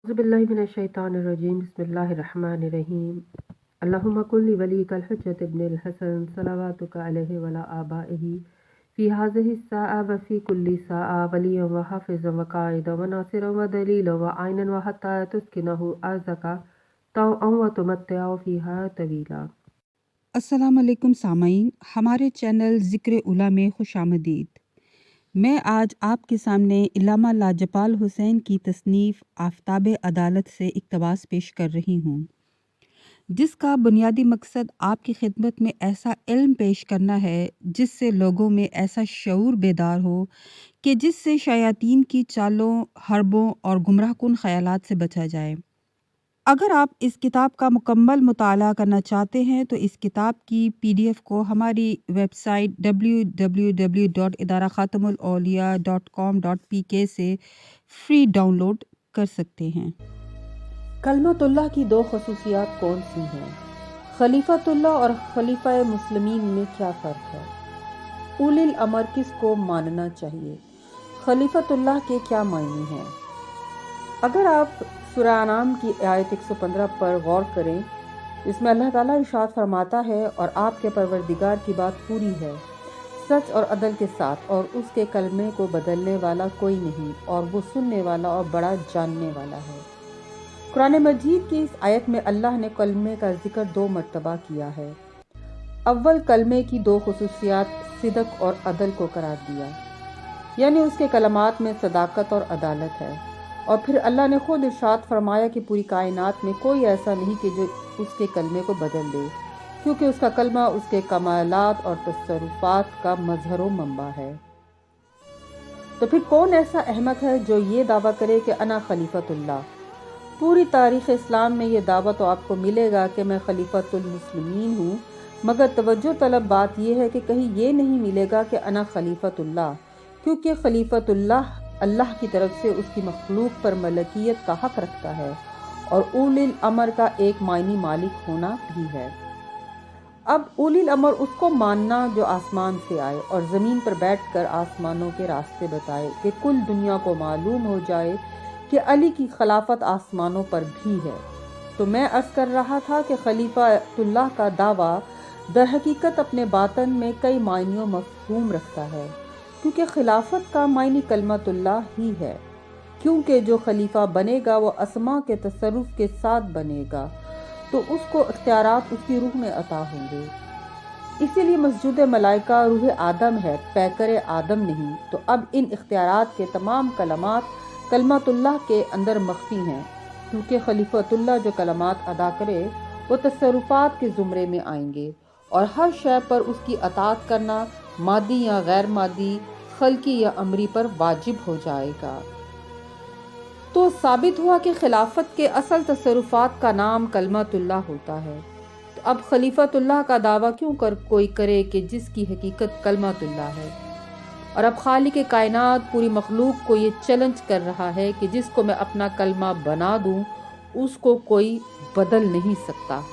अज़ुबिल्लाहिमिनश्शैतानिर्रजीम बिस्मिल्लाहिर्रहमानिर्रहीम अल्लाहुम्मा कुल्ली वलीकल हुज्जत इब्निल हसन सलवातुका अलैहि वला आबाइही फ़ी हाज़िहि स्साअ व फ़ी कुल्ली साअ वलिय्यन व हाफ़िज़न व क़ाइदन व नासिरन व दलीलन व आइनन व हत्ता तुस्किनहु अर्ज़का तौअन व तुमत्तिअहु फ़ीहा तवीला। अस्सलाम वालेकुम सामाईन, हमारे चैनल ज़िक्र उला में खुशामदीद। मैं आज आपके सामने इल्लामा लाजपाल हुसैन की तसनीफ़ आफ़ताब अदालत से इक़्तिबास पेश कर रही हूँ, जिसका बुनियादी मकसद आपकी खिदमत में ऐसा इल्म पेश करना है जिससे लोगों में ऐसा शऊर बेदार हो कि जिससे शयातीन की चालों, हरबों और गुमराहकुन ख़यालात से बचा जाए। अगर आप इस किताब का मुकम्मल मुताला करना चाहते हैं तो इस किताब की PDF को हमारी वेबसाइट www.idarakhatamulauliya.com.pk से फ्री डाउनलोड कर सकते हैं। कलमतुल्लाह की दो खसूसियात कौन सी हैं? खलीफतुल्लाह और खलीफा मुस्लिमीन में क्या फ़र्क है? उलिल अमर किसको मानना चाहिए? खलीफतुल्लाह के क्या मायने हैं? अगर आप सूरह अनाम की आयत 115 पर गौर करें, इसमें अल्लाह ताला इरशाद फरमाता है, और आपके परवरदिगार की बात पूरी है सच और अदल के साथ, और उसके कलमे को बदलने वाला कोई नहीं, और वो सुनने वाला और बड़ा जानने वाला है। कुरान मजीद की इस आयत में अल्लाह ने कलमे का जिक्र 2 मरतबा किया है। अव्वल कलमे की 2 खुसूसियात सिदक और अदल को करार दिया, यानी उसके कलमात में सदाकत और अदालत है। और फिर अल्लाह ने खुद इरशाद फरमाया कि पूरी कायनात में कोई ऐसा नहीं कि जो उसके कलमे को बदल दे, क्योंकि उसका कलमा उसके कमालात और तसर्रुफात का मजहर व मंबा है। तो फिर कौन ऐसा अहमक है जो ये दावा करे कि अना खलीफतुल्लाह? पूरी तारीख़ इस्लाम में ये दावा तो आपको मिलेगा कि मैं खलीफतुल मुस्लिमीन हूँ, मगर तवज्जो तलब बात यह है कि कहीं ये नहीं मिलेगा कि अना खलीफतुल्लाह, क्योंकि खलीफतुल्लाह अल्लाह की तरफ से उसकी मखलूक पर मलकियत का हक रखता है, और उलिल अमर का एक मायनी मालिक होना भी है। अब उलिल अमर उसको मानना जो आसमान से आए और ज़मीन पर बैठकर आसमानों के रास्ते बताए, कि कुल दुनिया को मालूम हो जाए कि अली की खिलाफत आसमानों पर भी है। तो मैं अर्ज़ कर रहा था कि खलीफतुल्लाह का दावा दर हकीकत अपने बातन में कई मायनियों मफ़हूम रखता है, क्योंकि खिलाफत का मायनी कलमतुल्लाह ही है। क्योंकि जो खलीफा बनेगा वो असमा के तसर्रुफ के साथ बनेगा, तो उसको इख्तियारात उसकी रूह में अता होंगे। इसीलिए मस्जूद मलाइका रूह आदम है, पैकर आदम नहीं। तो अब इन इख्तियारात के तमाम कलमात कलमतुल्लाह के अंदर मख्फी हैं, क्योंकि खलीफतुल्लाह जो कलमात अदा करे वो तसर्रुफात के ज़ुमरे में आएंगे, और हर शय पर उसकी अताअत करना मादी या गैर मादी, खल्की या अमरी पर वाजिब हो जाएगा। तो साबित हुआ कि खिलाफत के असल तसर्रुफात का नाम कलमतुल्लाह होता है। तो अब खलीफतुल्लाह का दावा क्यों कोई करे कि जिसकी हकीकत कलमतुल्लाह है? और अब खालिक कायनात पूरी मखलूक को ये चैलेंज कर रहा है कि जिसको मैं अपना कलमा बना दूं, उसको कोई बदल नहीं सकता।